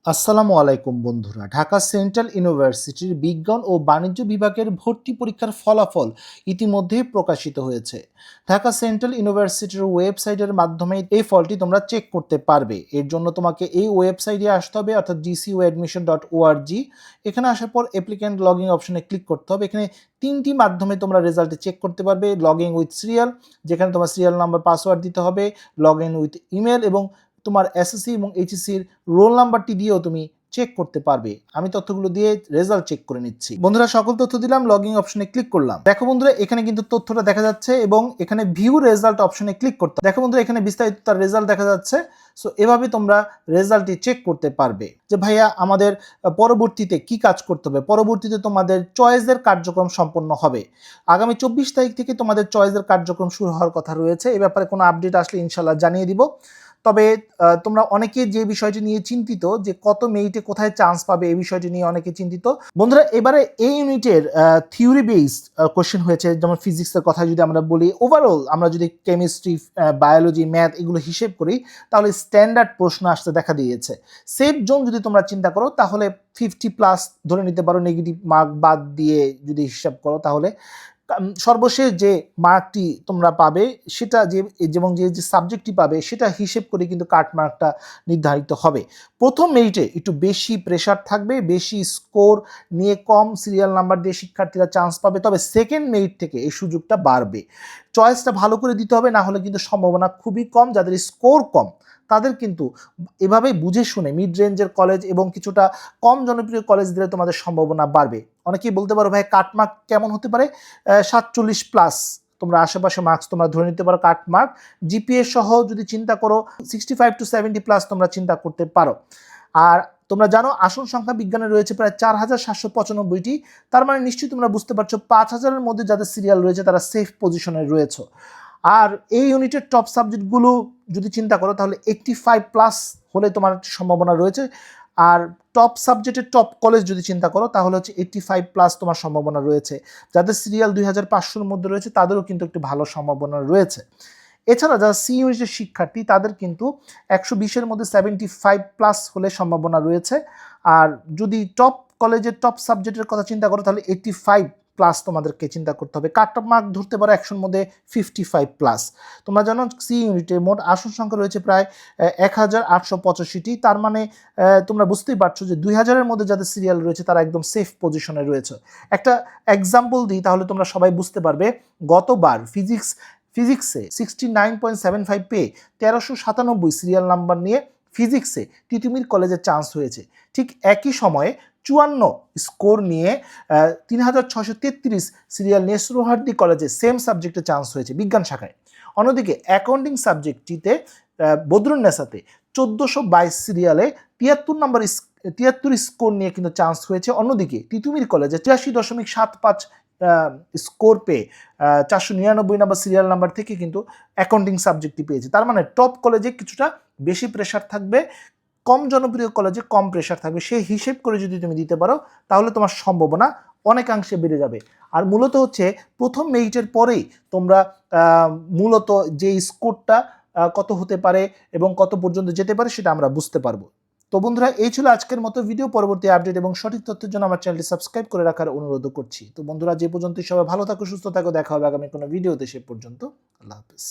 আসসালামু আলাইকুম বন্ধুরা। ঢাকা সেন্ট্রাল ইউনিভার্সিটির বিজ্ঞান ও বাণিজ্য বিভাগের ভর্তি পরীক্ষার ফলাফল ইতিমধ্যেই প্রকাশিত হয়েছে। ঢাকা সেন্ট্রাল ইউনিভার্সিটির ওয়েবসাইটের মাধ্যমে এই ফলটি তোমরা চেক করতে পারবে। এর জন্য তোমাকে এই ওয়েবসাইটে আসতে হবে, অর্থাৎ gcuadmission.org। এখানে আসার পর অ্যাপ্লিক্যান্ট লগইন অপশনে ক্লিক করতে হবে। এখানে তিনটি মাধ্যমে তোমরা রেজাল্টে চেক করতে পারবে: লগ ইন উইথ সিরিয়াল, যেখানে তোমার সিরিয়াল নাম্বার পাসওয়ার্ড দিতে হবে; লগ ইন উইথ ইমেল, এবং তোমার এসএসসি এবং এইচএসসির রোল নাম্বারটি দিয়েও তুমি চেক করতে পারবে। আমি তথ্যগুলো দিয়ে রেজাল্ট চেক করে নিচ্ছি। বন্ধুরা, সকল তথ্য দিলাম, লগইন অপশনে ক্লিক করলাম। দেখো বন্ধুরা, এখানে কিন্তু তথ্যটা দেখা যাচ্ছে এবং এখানে ভিউ রেজাল্ট অপশনে ক্লিক করতে দেখো বন্ধুরা, এখানে বিস্তারিত তার রেজাল্ট দেখা যাচ্ছে। সো এভাবে তোমরা রেজাল্টটি চেক করতে পারবে যে ভাইয়া আমাদের পরবর্তীতে কি কাজ করতে হবে। পরবর্তীতে তোমাদের চয়েসের কার্যক্রম সম্পন্ন হবে। আগামী 24 তারিখ থেকে তোমাদের চয়েসের কার্যক্রম শুরু হওয়ার কথা রয়েছে। এ ব্যাপারে কোনো আপডেট আসলে ইনশাল্লাহ জানিয়ে দিব। তবে তোমরা অনেকে যে বিষয়টি নিয়ে চিন্তিত যে কত মেরিটে কোথায় চান্স পাবে, এই বিষয়টি নিয়ে অনেকে চিন্তিত। বন্ধুরা, এবারে এই ইউনিটের থিওরি বেসড কোশ্চেন হয়েছে। যেমন ফিজিক্সের কথা যদি আমরা বলি, ওভারঅল আমরা যদি কেমিস্ট্রি, বায়োলজি, ম্যাথ এগুলো হিসেব করি, তাহলে স্ট্যান্ডার্ড প্রশ্ন আসতে দেখা দিয়েছে। সেফ জোন যদি তোমরা চিন্তা করো, তাহলে 50+ ধরে নিতে পারো, নেগেটিভ মার্ক বাদ দিয়ে যদি হিসাব করো, তাহলে সর্বশেষ যে মার্কটি তোমরা পাবে সেটা এবং যে সাবজেক্টটি পাবে সেটা হিসেব করে কিন্তু কাট মার্কটা নির্ধারিত হবে। প্রথম মেরিটে একটু বেশি প্রেশার থাকবে, বেশি স্কোর নিয়ে কম সিরিয়াল নাম্বার দিয়ে শিক্ষার্থীরা চান্স পাবে। তবে সেকেন্ড মেরিট থেকে এই সুযোগটা বাড়বে। চয়েসটা ভালো করে দিতে হবে, না হলে কিন্তু সম্ভাবনা খুবই কম। যাদের স্কোর কম তাদের কিন্তু এভাবে বুঝে শুনে মিড রেঞ্জের কলেজ এবং কিছুটা কম জনপ্রিয় কলেজ দিলে তোমাদের সম্ভাবনা বাড়বে। অনেকেই বলতে পারো ভাই কাট মার্ক কেমন হতে পারে? 47+। তোমরা আশেপাশে মার্কস তোমরা ধরে নিতে পারো কাট মার্ক। জিপিএ সহ যদি চিন্তা করো 65 to 70+ তোমরা চিন্তা করতে পারো। আর তোমরা জানো আসন সংখ্যা বিজ্ঞানে রয়েছে প্রায় 4795টি। তার মানে নিশ্চয়ই তোমরা বুঝতে পারছো 5000-এর মধ্যে যাদের সিরিয়াল রয়েছে তারা সেফ পজিশনে রয়েছে। আর এই ইউনিটের টপ সাবজেক্টগুলো যদি চিন্তা করো, তাহলে 85+ হলে তোমার সম্ভাবনা রয়েছে। আর টপ সাবজেক্টের টপ কলেজ যদি চিন্তা করো, তাহলে হচ্ছে 85+ তোমার সম্ভাবনা রয়েছে। যাদের সিরিয়াল 2500-এর মধ্যে রয়েছে তাদেরও কিন্তু একটু ভালো সম্ভাবনা রয়েছে। এছাড়া যারা সি ইউনিটের শিক্ষার্থী তাদের কিন্তু 120-এর মধ্যে 75+ হলে সম্ভাবনা রয়েছে। আর যদি টপ কলেজের টপ সাবজেক্টের কথা চিন্তা করো, তাহলে 85+ তোমাদেরকে চিন্তা করতে হবে। কাট অফ মার্ক ধরতে পারো 100-এর মধ্যে 55+। তোমরা জানো সি ইউনিটে মোট আসন সংখ্যা রয়েছে প্রায় 1885টি। তার মানে তোমরা বুঝতেই পারছো যে 2000-এর মধ্যে যাদের সিরিয়াল রয়েছে তারা একদম সেফ পজিশনে রয়েছে। একটা এক্সাম্পল দিই, তাহলে তোমরা সবাই বুঝতে পারবে। গতবার ফিজিক্সে 69.75 পেয়ে 1397 সিরিয়াল নাম্বার নিয়ে ফিজিক্সে তিতুমির কলেজে চান্স হয়েছে। ঠিক একই সময়ে 54 স্কোর নিয়ে 3633 সিরিয়াল নিয়ে সুরহার্দি কলেজে সেম সাবজেক্টে চান্স হয়েছে বিজ্ঞান শাখায়। অন্যদিকে অ্যাকাউন্টিং সাবজেক্টটিতে বদরুন্নেসাতে 1422 সিরিয়ালে 73 স্কোর নিয়ে কিন্তু চান্স হয়েছে। অন্যদিকে তিতুমির কলেজে 83.75 স্কোর পেয়ে 499 নাম্বার সিরিয়াল নাম্বার থেকে কিন্তু অ্যাকাউন্টিং সাবজেক্টটি পেয়েছে। তার মানে টপ কলেজে কিছুটা বেশি প্রেশার থাকবে, কম জনপ্রিয় কলেজে কম প্রেশার থাকবে। সেই হিসেব করে যদি তুমি দিতে পারো, তাহলে তোমার সম্ভাবনা অনেকাংশে বেড়ে যাবে। আর মূলত হচ্ছে প্রথম মেরিটের পরেই তোমরা মূলত যে স্কোরটা কত হতে পারে এবং কত পর্যন্ত যেতে পারে সেটা আমরা বুঝতে পারবো। তো বন্ধুরা, এই ছিল আজকের মতো ভিডিও। পরবর্তী আপডেট এবং সঠিক তথ্যের জন্য আমার চ্যানেলটি সাবস্ক্রাইব করে রাখার অনুরোধ করছি। তো বন্ধুরা, যে পর্যন্তই সবাই ভালো থাকো, সুস্থ থাকো। দেখা হবে আগামী কোনো ভিডিওতে। সে পর্যন্ত আল্লাহ হাফেজ।